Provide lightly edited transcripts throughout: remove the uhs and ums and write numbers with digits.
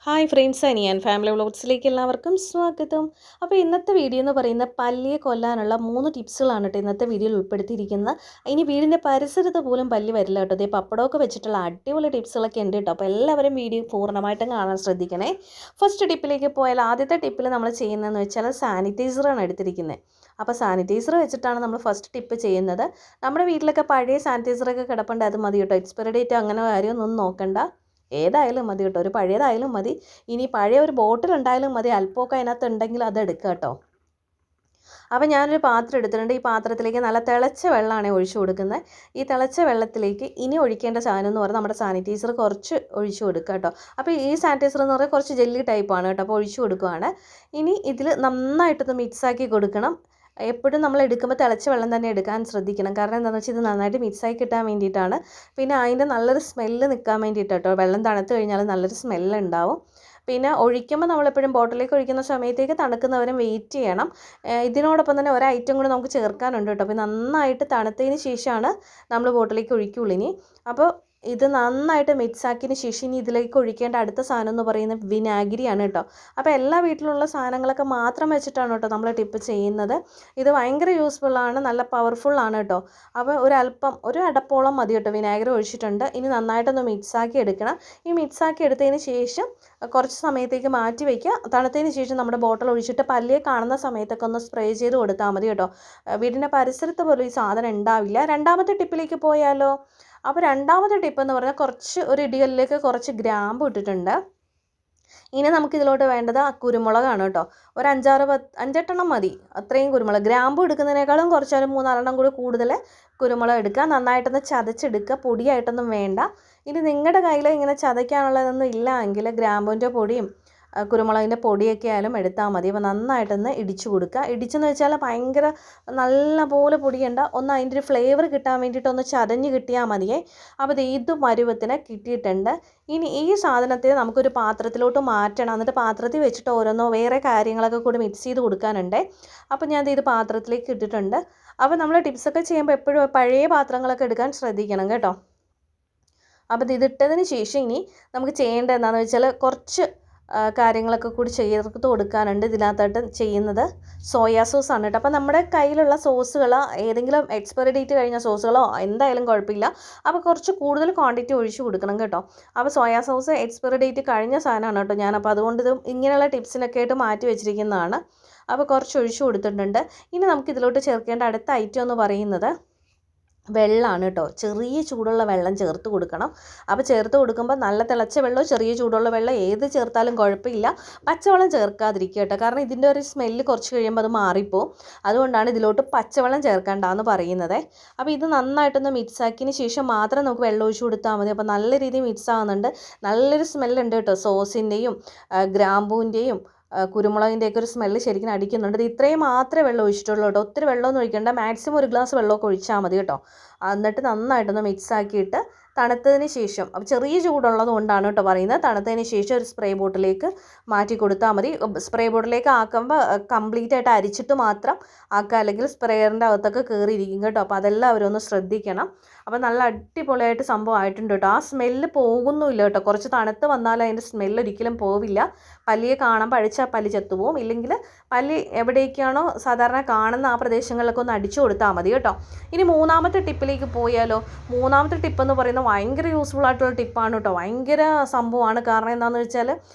Hi friends, അനിയൻ family വ്ളോഗ്സിലേക്ക് എല്ലാവർക്കും സ്വാഗതം. അപ്പോൾ ഇന്നത്തെ വീഡിയോ എന്ന് പറയുന്നത് പല്ലിയെ കൊല്ലാനുള്ള 3 ടിപ്സുകളാണ് കേട്ടോ ഇന്നത്തെ വീഡിയോയിൽ ഉൾപ്പെടുത്തിയിരിക്കുന്നത്. ഇനി വീടിൻ്റെ പരിസരത്ത് പോലും പല്ലി വരില്ല കേട്ടോ. ഇതേ പപ്പടമൊക്കെ വെച്ചിട്ടുള്ള അടിപൊളി ടിപ്സുകളൊക്കെ ഉണ്ട് കേട്ടോ. അപ്പോൾ എല്ലാവരും വീഡിയോ പൂർണ്ണമായിട്ടും കാണാൻ ശ്രദ്ധിക്കണേ. ഫസ്റ്റ് ടിപ്പിലേക്ക് പോയാൽ ആദ്യത്തെ ടിപ്പിൽ നമ്മൾ ചെയ്യുന്നതെന്ന് വെച്ചാൽ സാനിറ്റൈസറാണ് എടുത്തിരിക്കുന്നത്. അപ്പോൾ സാനിറ്റൈസർ വെച്ചിട്ടാണ് നമ്മൾ ഫസ്റ്റ് ടിപ്പ് ചെയ്യുന്നത്. നമ്മുടെ വീട്ടിലൊക്കെ പഴയ സാനിറ്റൈസറൊക്കെ കിടപ്പുണ്ട്, അത് മതി കേട്ടോ. എക്സ്പയറി ഡേറ്റ് അങ്ങനെ കാര്യമൊന്നും നോക്കണ്ട, ഏതായാലും മതി കേട്ടോ. ഒരു പഴയതായാലും മതി, ഇനി പഴയ ഒരു ബോട്ടിൽ ഉണ്ടായാലും മതി, അല്പമൊക്കെ അതിനകത്ത് ഉണ്ടെങ്കിൽ അത് എടുക്കുക കേട്ടോ. അപ്പോൾ ഞാനൊരു പാത്രം എടുത്തിട്ടുണ്ട്. ഈ പാത്രത്തിലേക്ക് നല്ല തിളച്ച വെള്ളമാണ് ഒഴിച്ചു കൊടുക്കുന്നത്. ഈ തിളച്ച വെള്ളത്തിലേക്ക് ഇനി ഒഴിക്കേണ്ട സാധനം എന്ന് പറഞ്ഞാൽ നമ്മുടെ സാനിറ്റൈസർ കുറച്ച് ഒഴിച്ചു കൊടുക്കുക കേട്ടോ. അപ്പോൾ ഈ സാനിറ്റൈസർ എന്ന് പറഞ്ഞാൽ കുറച്ച് ജെല്ലി ടൈപ്പാണ് കേട്ടോ. അപ്പോൾ ഒഴിച്ചു കൊടുക്കുകയാണ്. ഇനി ഇതിൽ നന്നായിട്ടൊന്ന് മിക്സാക്കി കൊടുക്കണം. എപ്പോഴും നമ്മൾ എടുക്കുമ്പോൾ തിളച്ച വെള്ളം തന്നെ എടുക്കാൻ ശ്രദ്ധിക്കണം. കാരണം എന്താണെന്ന് വെച്ചാൽ ഇത് നന്നായിട്ട് മിക്സായി കിട്ടാൻ വേണ്ടിയിട്ടാണ്. പിന്നെ അതിൻ്റെ നല്ലൊരു സ്മെല്ല് നിൽക്കാൻ വേണ്ടിയിട്ട് കേട്ടോ. വെള്ളം തണുത്ത് കഴിഞ്ഞാൽ നല്ലൊരു സ്മെല്ലുണ്ടാവും. പിന്നെ ഒഴിക്കുമ്പോൾ നമ്മളെപ്പോഴും ബോട്ടിലേക്ക് ഒഴിക്കുന്ന സമയത്തേക്ക് തണുക്കുന്നവരെ വെയിറ്റ് ചെയ്യണം. ഇതിനോടൊപ്പം തന്നെ ഒരു ഐറ്റം കൂടി നമുക്ക് ചേർക്കാനുണ്ട് കേട്ടോ. അപ്പോൾ നന്നായിട്ട് തണുത്തതിന് ശേഷമാണ് നമ്മൾ ബോട്ടിലേക്ക് ഒഴിക്കുകയുള്ളൂ ഇനി. അപ്പോൾ ഇത് നന്നായിട്ട് മിക്സാക്കിയതിന് ശേഷം ഇനി ഇതിലേക്ക് ഒഴിക്കേണ്ട അടുത്ത സാധനം എന്ന് പറയുന്നത് വിനാഗിരിയാണ് കേട്ടോ. അപ്പോൾ എല്ലാ വീട്ടിലുള്ള സാധനങ്ങളൊക്കെ മാത്രം വെച്ചിട്ടാണ് കേട്ടോ നമ്മൾ ടിപ്പ് ചെയ്യുന്നത്. ഇത് ഭയങ്കര യൂസ്ഫുള്ളാണ്, നല്ല പവർഫുള്ളാണ് കേട്ടോ. അപ്പോൾ ഒരു അടപ്പോളം മതി കേട്ടോ വിനാഗിരി ഒഴിച്ചിട്ടുണ്ട്. ഇനി നന്നായിട്ടൊന്ന് മിക്സാക്കി എടുക്കണം. ഈ മിക്സാക്കി എടുത്തതിന് ശേഷം കുറച്ച് സമയത്തേക്ക് മാറ്റി വയ്ക്കുക. തണുത്തതിന് ശേഷം നമ്മുടെ ബോട്ടിൽ ഒഴിച്ചിട്ട് പല്ലിയെ കാണുന്ന സമയത്തൊക്കെ ഒന്ന് സ്പ്രേ ചെയ്ത് കൊടുത്താൽ മതി കേട്ടോ. വീടിൻ്റെ പരിസരത്ത് പോലും ഈ സാധനം ഉണ്ടാവില്ല. രണ്ടാമത്തെ ടിപ്പിലേക്ക് പോയാലോ? അപ്പോൾ രണ്ടാമത്തെ ടിപ്പ് എന്ന് പറഞ്ഞാൽ ഒരു ഇടികല്ലിലേക്ക് കുറച്ച് ഗ്രാമ്പു ഇട്ടിട്ടുണ്ട്. ഇനി നമുക്കിതിലോട്ട് വേണ്ടത് കുരുമുളകാണ് കേട്ടോ. ഒരു 5-8 മതി, അത്രയും കുരുമുളക്. ഗ്രാമ്പു എടുക്കുന്നതിനേക്കാളും കുറച്ചൊരു 3-4 കൂടി കൂടുതൽ കുരുമുളക് എടുക്കുക. നന്നായിട്ടൊന്ന് ചതച്ചെടുക്കുക, പൊടിയായിട്ടൊന്നും വേണ്ട. ഇനി നിങ്ങളുടെ കയ്യിൽ ഇങ്ങനെ ചതയ്ക്കാനുള്ളതൊന്നും ഇല്ല എങ്കിൽ ഗ്രാമ്പൂവിൻ്റെ പൊടിയും കുരുമുളകിൻ്റെ പൊടിയൊക്കെ ആയാലും എടുത്താൽ മതി. അപ്പോൾ നന്നായിട്ടൊന്ന് ഇടിച്ചു കൊടുക്കുക. ഇടിച്ചെന്ന് വെച്ചാൽ ഭയങ്കര നല്ല പോലെ പൊടിയണ്ട, ഒന്ന് അതിൻ്റെ ഒരു ഫ്ലേവർ കിട്ടാൻ വേണ്ടിയിട്ട് ഒന്ന് ചതഞ്ഞ് കിട്ടിയാൽ മതിയേ. അപ്പോൾ ഇത് പരുവത്തിന് കിട്ടിയിട്ടുണ്ട്. ഇനി ഈ സാധനത്തെ നമുക്കൊരു പാത്രത്തിലോട്ട് മാറ്റണം. എന്നിട്ട് പാത്രത്തിൽ വെച്ചിട്ട് ഓരോന്നോ വേറെ കാര്യങ്ങളൊക്കെ കൂടി മിക്സ് ചെയ്ത് കൊടുക്കാനുണ്ട്. അപ്പോൾ ഞാൻ ഇത് പാത്രത്തിലേക്ക് ഇട്ടിട്ടുണ്ട്. അപ്പോൾ നമ്മൾ ടിപ്സൊക്കെ ചെയ്യുമ്പോൾ എപ്പോഴും പഴയ പാത്രങ്ങളൊക്കെ എടുക്കാൻ ശ്രദ്ധിക്കണം കേട്ടോ. അപ്പോൾ ഇതിട്ടതിന് ശേഷം ഇനി നമുക്ക് ചെയ്യേണ്ടത് എന്താണെന്ന് വെച്ചാൽ കുറച്ച് കാര്യങ്ങളൊക്കെ കൂടി ചേർത്ത് കൊടുക്കാനുണ്ട്. ഇതിനകത്തായിട്ട് ചെയ്യുന്നത് സോയാ സോസാണ് കേട്ടോ. അപ്പോൾ നമ്മുടെ കയ്യിലുള്ള സോസുകൾ ഏതെങ്കിലും എക്സ്പയറി ഡേറ്റ് കഴിഞ്ഞ സോസുകളോ എന്തായാലും കുഴപ്പമില്ല. അപ്പോൾ കുറച്ച് കൂടുതൽ ക്വാണ്ടിറ്റി ഒഴിച്ച് കൊടുക്കണം കേട്ടോ. അപ്പോൾ സോയാ സോസ് എക്സ്പയറി ഡേറ്റ് കഴിഞ്ഞ സാധനമാണ് കേട്ടോ ഞാനപ്പോൾ അതുകൊണ്ട് ഇത് ഇങ്ങനെയുള്ള ടിപ്സിനൊക്കെ ആയിട്ട് മാറ്റി വെച്ചിരിക്കുന്നതാണ്. അപ്പോൾ കുറച്ച് ഒഴിച്ച് കൊടുത്തിട്ടുണ്ട്. ഇനി നമുക്ക് ഇതിലോട്ട് ചേർക്കേണ്ട അടുത്ത ഐറ്റം എന്ന് പറയുന്നത് വെള്ളമാണ് കേട്ടോ. ചെറിയ ചൂടുള്ള വെള്ളം ചേർത്ത് കൊടുക്കണം. അപ്പോൾ ചേർത്ത് കൊടുക്കുമ്പോൾ നല്ല തിളച്ച വെള്ളമോ ചെറിയ ചൂടുള്ള വെള്ളം ഏത് ചേർത്താലും കുഴപ്പമില്ല. പച്ചവെള്ളം ചേർക്കാതിരിക്കുക കേട്ടോ. കാരണം ഇതിൻ്റെ ഒരു സ്മെല്ല് കുറച്ച് കഴിയുമ്പോൾ അത് മാറിപ്പോവും. അതുകൊണ്ടാണ് ഇതിലോട്ട് പച്ചവെള്ളം ചേർക്കേണ്ടതെന്ന് പറയുന്നത്. അപ്പോൾ ഇത് നന്നായിട്ടൊന്ന് മിക്സാക്കിയതിന് ശേഷം മാത്രം നമുക്ക് വെള്ളം ഒഴിച്ച് കൊടുത്താൽ മതി. അപ്പോൾ നല്ല രീതിയിൽ മിക്സ് ആവുന്നുണ്ട്. നല്ലൊരു സ്മെല്ലുണ്ട് കേട്ടോ. സോസിൻ്റെയും ഗ്രാമ്പൂവിൻ്റെയും കുരുമുളകിൻ്റെയൊക്കെ ഒരു സ്മെല്ല് ശരിക്കും അടിക്കുന്നുണ്ട്. ഇത് ഇത്രയും മാത്രമേ വെള്ളം ഒഴിച്ചിട്ടുള്ളൂ കേട്ടോ. ഒത്തിരി വെള്ളമൊന്നും ഒഴിക്കേണ്ട. മാക്സിമം ഒരു ഗ്ലാസ് വെള്ളമൊക്കെ ഒഴിച്ചാൽ മതി കേട്ടോ. എന്നിട്ട് നന്നായിട്ടൊന്ന് മിക്സ് ആക്കിയിട്ട് തണുത്തതിന് ശേഷം, അപ്പോൾ ചെറിയ ചൂടുള്ളത് കൊണ്ടാണ് കേട്ടോ പറയുന്നത്, തണുത്തതിന് ശേഷം ഒരു സ്പ്രേ ബോട്ടിലേക്ക് മാറ്റി കൊടുത്താൽ മതി. സ്പ്രേ ബോട്ടിലേക്ക് ആക്കുമ്പോൾ കംപ്ലീറ്റ് ആയിട്ട് അരിച്ചിട്ട് മാത്രം ആക്കുക, അല്ലെങ്കിൽ സ്പ്രേയറിൻ്റെ അകത്തൊക്കെ കയറിയിരിക്കും കേട്ടോ. അപ്പോൾ അതെല്ലാം അവരൊന്ന് ശ്രദ്ധിക്കണം. അപ്പോൾ നല്ല അടിപൊളിയായിട്ട് സംഭവം ആയിട്ടുണ്ട് കേട്ടോ. ആ സ്മെല്ല് പോകുന്നുമില്ല കേട്ടോ. കുറച്ച് തണുത്ത് വന്നാൽ അതിൻ്റെ സ്മെല്ല് ഒരിക്കലും പോവില്ല. പല്ലിയെ കാണാൻ പഴിച്ചാൽ പല്ലി ചത്തുപോകും. ഇല്ലെങ്കിൽ പല്ലി എവിടേക്കാണോ സാധാരണ കാണുന്ന ആ പ്രദേശങ്ങളിലൊക്കെ ഒന്ന് അടിച്ചു കൊടുത്താൽ മതി കേട്ടോ. ഇനി മൂന്നാമത്തെ ടിപ്പിലേക്ക് പോയാലോ? മൂന്നാമത്തെ ടിപ്പ് എന്ന് പറയുന്നത് ഭയങ്കര യൂസ്ഫുൾ ആയിട്ടുള്ള ടിപ്പാണ് കേട്ടോ. ഭയങ്കര സംഭവമാണ്. കാരണം എന്താണെന്ന് വെച്ചാൽ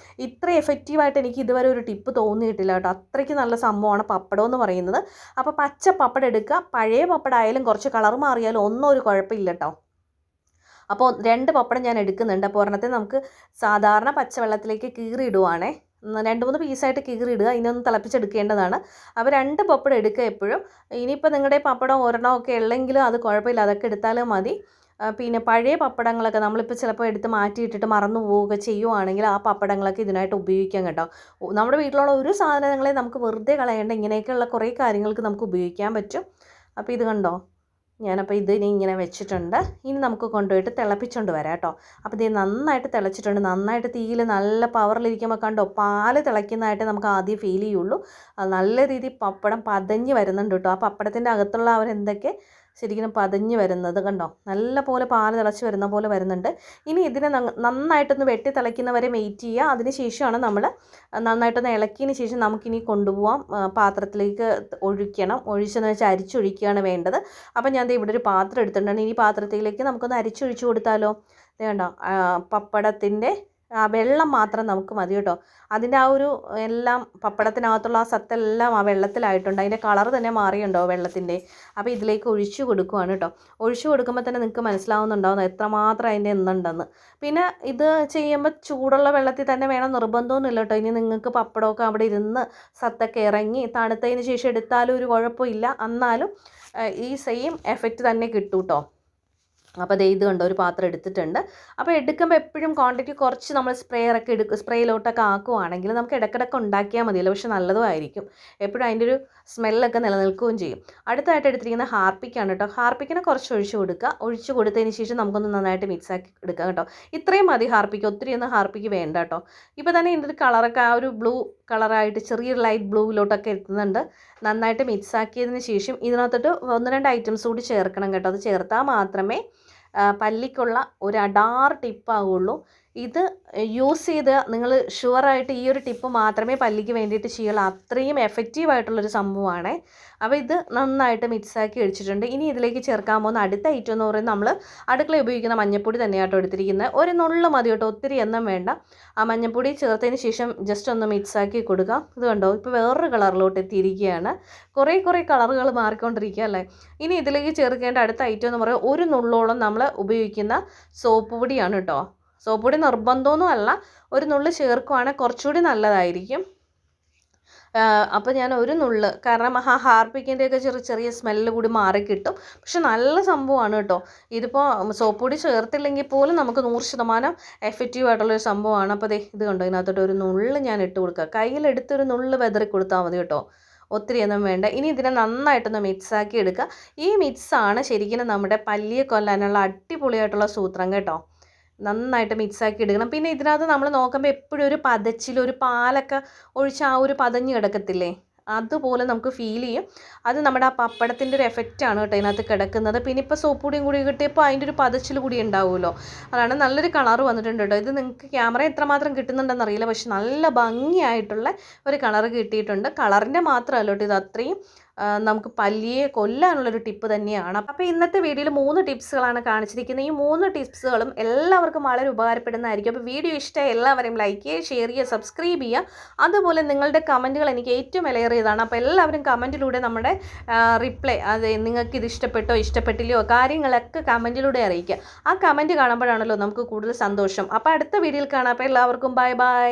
ഇത്ര എഫക്റ്റീവായിട്ട് എനിക്ക് ഇതുവരെ ഒരു ടിപ്പ് തോന്നിയിട്ടില്ല കേട്ടോ. അത്രയ്ക്ക് നല്ല സംഭവമാണ് പപ്പടം എന്ന് പറയുന്നത്. അപ്പോൾ പച്ച പപ്പടം എടുക്കുക. പഴയ പപ്പടമായാലും കുറച്ച് കളർ മാറിയാലും ഒന്നും ഒരു കുഴപ്പമില്ല കേട്ടോ. അപ്പോൾ 2 പപ്പടം ഞാൻ എടുക്കുന്നുണ്ട്. അപ്പോൾ ഒരെണ്ണത്തെ നമുക്ക് സാധാരണ പച്ചവെള്ളത്തിലേക്ക് കീറിയിടുവാണേ. 2-3 പീസായിട്ട് കീറിയിടുക. ഇതിനൊന്ന് തിളപ്പിച്ചെടുക്കേണ്ടതാണ്. അപ്പോൾ 2 പപ്പടം എടുക്കുക എപ്പോഴും. ഇനിയിപ്പോൾ നിങ്ങളുടെ പപ്പടം ഒരെണ്ണമൊക്കെ ഉള്ളെങ്കിലും അത് കുഴപ്പമില്ല, അതൊക്കെ എടുത്താലും മതി. പിന്നെ പഴയ പപ്പടങ്ങളൊക്കെ നമ്മളിപ്പോൾ ചിലപ്പോൾ എടുത്ത് മാറ്റിയിട്ടിട്ട് മറന്നു പോവുകയൊക്കെ ചെയ്യുവാണെങ്കിൽ ആ പപ്പടങ്ങളൊക്കെ ഇതിനായിട്ട് ഉപയോഗിക്കാം കേട്ടോ. നമ്മുടെ വീട്ടിലുള്ള ഒരു സാധനങ്ങളെ നമുക്ക് വെറുതെ കളയേണ്ട. ഇങ്ങനെയൊക്കെയുള്ള കുറേ കാര്യങ്ങൾക്ക് നമുക്ക് ഉപയോഗിക്കാൻ പറ്റും. അപ്പോൾ ഇത് കണ്ടോ, ഞാനപ്പോൾ ഇതിനി ഇങ്ങനെ വെച്ചിട്ടുണ്ട്. ഇനി നമുക്ക് കൊണ്ടുപോയിട്ട് തിളപ്പിച്ചുകൊണ്ട് വരാം കേട്ടോ. അപ്പോൾ ഇത് നന്നായിട്ട് തിളച്ചിട്ടുണ്ട്. നന്നായിട്ട് തീയിൽ നല്ല പവറിലിരിക്കുമ്പോൾ കണ്ടോ, പാല് തിളയ്ക്കുന്നതായിട്ട് നമുക്ക് ആദ്യം ഫീൽ ചെയ്യുള്ളൂ. നല്ല രീതിയിൽ പപ്പടം പതഞ്ഞ് വരുന്നുണ്ട് കേട്ടോ. ആ പപ്പടത്തിൻ്റെ അകത്തുള്ള അവരെന്തൊക്കെ ശരിക്കും പതഞ്ഞ് വരുന്നത് കണ്ടോ, നല്ല പോലെ പാല് തിളച്ച് വരുന്ന പോലെ വരുന്നുണ്ട്. ഇനി ഇതിനെ നന്നായിട്ടൊന്ന് വെട്ടി തിളയ്ക്കുന്നവരെ വെയിറ്റ് ചെയ്യുക. അതിന് ശേഷമാണ് നമ്മൾ നന്നായിട്ടൊന്ന് ഇളക്കിയതിന് ശേഷം നമുക്കിനി കൊണ്ടുപോകാം, പാത്രത്തിലേക്ക് ഒഴിക്കണം. ഒഴിച്ചെന്ന് വെച്ചാൽ അരിച്ചൊഴിക്കുകയാണ് വേണ്ടത്. അപ്പം ഞാൻ ഇവിടെ ഒരു പാത്രം എടുത്തിട്ടുണ്ട്. ഈ പാത്രത്തിലേക്ക് നമുക്കൊന്ന് അരിച്ചൊഴിച്ച് കൊടുത്താലോ. വേണ്ട, പപ്പടത്തിൻ്റെ വെള്ളം മാത്രം നമുക്ക് മതി കേട്ടോ. അതിൻ്റെ ആ ഒരു എല്ലാം പപ്പടത്തിനകത്തുള്ള ആ സത്തെല്ലാം ആ വെള്ളത്തിലായിട്ടുണ്ട്. അതിൻ്റെ കളർ തന്നെ മാറിയുണ്ടോ വെള്ളത്തിൻ്റെ. അപ്പോൾ ഇതിലേക്ക് ഒഴിച്ചു കൊടുക്കുവാണ് കേട്ടോ. ഒഴിച്ചു കൊടുക്കുമ്പോൾ തന്നെ നിങ്ങൾക്ക് മനസ്സിലാവുന്നുണ്ടാവും എത്രമാത്രം അതിൻ്റെ എന്നുണ്ടെന്ന്. പിന്നെ ഇത് ചെയ്യുമ്പോൾ ചൂടുള്ള വെള്ളത്തിൽ തന്നെ വേണം നിർബന്ധമൊന്നുമില്ല കേട്ടോ. ഇനി നിങ്ങൾക്ക് പപ്പടമൊക്കെ അവിടെ ഇരുന്ന് സത്തൊക്കെ ഇറങ്ങി തണുത്തതിന് ശേഷം എടുത്താലും ഒരു കുഴപ്പമില്ല. എന്നാലും ഈ സെയിം എഫക്റ്റ് തന്നെ കിട്ടും കേട്ടോ. അപ്പോൾ ഇത് കണ്ടോ, ഒരു പാത്രം എടുത്തിട്ടുണ്ട്. അപ്പോൾ എടുക്കുമ്പോൾ എപ്പോഴും ക്വാണ്ടിറ്റി കുറച്ച് നമ്മൾ സ്പ്രേയിലോട്ടൊക്കെ ആക്കുവാണെങ്കിൽ നമുക്ക് ഇടയ്ക്കിടയ്ക്ക് ഉണ്ടാക്കിയാൽ മതിയല്ലോ. പക്ഷെ നല്ലതുമായിരിക്കും, എപ്പോഴും അതിൻ്റെ ഒരു സ്മെല്ലൊക്കെ നിലനിൽക്കുകയും ചെയ്യും. അടുത്തായിട്ട് എടുത്തിരിക്കുന്ന ഹാർപ്പിക്കാണ് കേട്ടോ. ഹാർപ്പിക്കിനെ കുറച്ച് ഒഴിച്ച് കൊടുക്കുക. ഒഴിച്ച് കൊടുത്തതിന് ശേഷം നമുക്കൊന്ന് നന്നായിട്ട് മിക്സാക്കി എടുക്കാം കേട്ടോ. ഇത്രയും മതി ഹാർപ്പിക്ക്, ഒത്തിരിയൊന്നും ഹാർപ്പിക്ക് വേണ്ട കേട്ടോ. ഇപ്പോൾ തന്നെ ഇതിൻ്റെ ഒരു കളറൊക്കെ ആ ഒരു ബ്ലൂ കളറായിട്ട് ചെറിയൊരു ലൈറ്റ് ബ്ലൂവിലോട്ടൊക്കെ എത്തുന്നുണ്ട്. നന്നായിട്ട് മിക്സാക്കിയതിന് ശേഷം ഇതിനകത്തോട്ട് 1-2 ഐറ്റംസ് കൂടി ചേർക്കണം കേട്ടോ. അത് ചേർത്താൽ മാത്രമേ പല്ലിക്കുള്ള ഒരു അടാർ ടിപ്പാവുള്ളൂ. ഇത് യൂസ് ചെയ്ത് നിങ്ങൾ ഷുവറായിട്ട് ഈ ഒരു ടിപ്പ് മാത്രമേ പല്ലിക്ക് വേണ്ടിയിട്ട് ചെയ്യുള്ളൂ. അത്രയും എഫക്റ്റീവായിട്ടുള്ളൊരു സംഭവമാണ്. അപ്പോൾ ഇത് നന്നായിട്ട് മിക്സാക്കി വെച്ചിട്ടുണ്ട്. ഇനി ഇതിലേക്ക് ചേർക്കാൻ പോകുന്ന അടുത്ത ഐറ്റം എന്ന് പറയുന്നത് നമ്മൾ അടുക്കള ഉപയോഗിക്കുന്ന മഞ്ഞൾപ്പൊടി തന്നെയാട്ടോ എടുത്തിരിക്കുന്നത്. ഒരു നുള്ളു മതി കേട്ടോ, ഒത്തിരി എണ്ണം വേണ്ട. ആ മഞ്ഞൾപ്പൊടി ചേർത്തതിന് ശേഷം ജസ്റ്റ് ഒന്ന് മിക്സാക്കി കൊടുക്കാം. ഇത് കണ്ടോ, ഇപ്പോൾ വേറൊരു കളറിലോട്ട് എത്തിയിരിക്കുകയാണ്. കുറേ കളറുകൾ മാറിക്കൊണ്ടിരിക്കുക അല്ലേ. ഇനി ഇതിലേക്ക് ചേർക്കേണ്ട അടുത്ത ഐറ്റം എന്ന് പറയുന്നത് ഒരു നുള്ളോളം നമ്മൾ ഉപയോഗിക്കുന്ന സോപ്പ് പൊടിയാണ് കേട്ടോ. സോപ്പ് പൊടി നിർബന്ധമൊന്നും അല്ല, ഒരു നുള്ളു ചേർക്കുവാണെങ്കിൽ കുറച്ചുകൂടി നല്ലതായിരിക്കും. അപ്പോൾ ഞാൻ ഒരു നുള്ള്, കാരണം ആ ഹാർപ്പിക്കിൻ്റെയൊക്കെ ചെറിയ സ്മെല്ല് കൂടി മാറിക്കിട്ടും. പക്ഷെ നല്ല സംഭവമാണ് കേട്ടോ. ഇതിപ്പോൾ സോപ്പ് പൊടി ചേർത്തില്ലെങ്കിൽ പോലും നമുക്ക് 100% എഫക്റ്റീവായിട്ടുള്ളൊരു സംഭവമാണ്. അപ്പോൾ ഇത് കണ്ടോ, ഇതിനകത്തോട്ട് ഒരു നുള്ള് ഞാൻ ഇട്ട് കൊടുക്കുക. കയ്യിലെടുത്തൊരു നുള്ള് വെതറി കൊടുത്താൽ മതി കേട്ടോ, ഒത്തിരിയൊന്നും വേണ്ട. ഇനി ഇതിനെ നന്നായിട്ടൊന്ന് മിക്സാക്കി എടുക്കുക. ഈ മിക്സാണ് ശരിക്കും നമ്മുടെ പല്ലിയെ കൊല്ലാനുള്ള അടിപൊളിയായിട്ടുള്ള സൂത്രം കേട്ടോ. നന്നായിട്ട് മിക്സാക്കി എടുക്കണം. പിന്നെ ഇതിനകത്ത് നമ്മൾ നോക്കുമ്പോൾ എപ്പോഴും ഒരു പതച്ചിൽ, ഒരു പാലൊക്കെ ഒഴിച്ച് ആ ഒരു പതഞ്ഞ് കിടക്കത്തില്ലേ, അതുപോലെ നമുക്ക് ഫീൽ ചെയ്യും. അത് നമ്മുടെ ആ പപ്പടത്തിൻ്റെ ഒരു എഫക്റ്റാണ് കേട്ടോ ഇതിനകത്ത് കിടക്കുന്നത്. പിന്നെ ഇപ്പോൾ സോപ്പ് പൊടിയും കൂടി കിട്ടിയപ്പോൾ അതിൻ്റെ ഒരു പതച്ചിൽ കൂടി ഉണ്ടാവുമല്ലോ. അതാണ് നല്ലൊരു കളർ വന്നിട്ടുണ്ട് കേട്ടോ. ഇത് നിങ്ങൾക്ക് ക്യാമറ എത്രമാത്രം കിട്ടുന്നുണ്ടെന്ന് അറിയില്ല, പക്ഷെ നല്ല ഭംഗിയായിട്ടുള്ള ഒരു കളർ കിട്ടിയിട്ടുണ്ട്. കളറിൻ്റെ മാത്രമല്ല കേട്ടോ, ഇത് അത്രയും നമുക്ക് പല്ലിയെ കൊല്ലാനുള്ളൊരു ടിപ്പ് തന്നെയാണ്. അപ്പോൾ ഇന്നത്തെ വീഡിയോയിൽ 3 ടിപ്സുകളാണ് കാണിച്ചിരിക്കുന്നത്. ഈ 3 ടിപ്സുകളും എല്ലാവർക്കും വളരെ ഉപകാരപ്പെടുന്നതായിരിക്കും. അപ്പോൾ വീഡിയോ ഇഷ്ടമായി എല്ലാവരും ലൈക്ക് ചെയ്യുക, ഷെയർ ചെയ്യുക, സബ്സ്ക്രൈബ് ചെയ്യുക. അതുപോലെ നിങ്ങളുടെ കമൻറ്റുകൾ എനിക്ക് ഏറ്റവും വിലയേറിയതാണ്. അപ്പോൾ എല്ലാവരും കമൻറ്റിലൂടെ നമ്മുടെ റിപ്ലൈ, അത് നിങ്ങൾക്ക് ഇത് ഇഷ്ടപ്പെട്ടോ ഇഷ്ടപ്പെട്ടില്ലയോ കാര്യങ്ങളൊക്കെ കമൻറ്റിലൂടെ അറിയിക്കുക. ആ കമൻറ്റ് കാണുമ്പോഴാണല്ലോ നമുക്ക് കൂടുതൽ സന്തോഷം. അപ്പോൾ അടുത്ത വീഡിയോയിൽ കാണാം. അപ്പോൾ എല്ലാവർക്കും ബൈ ബൈ.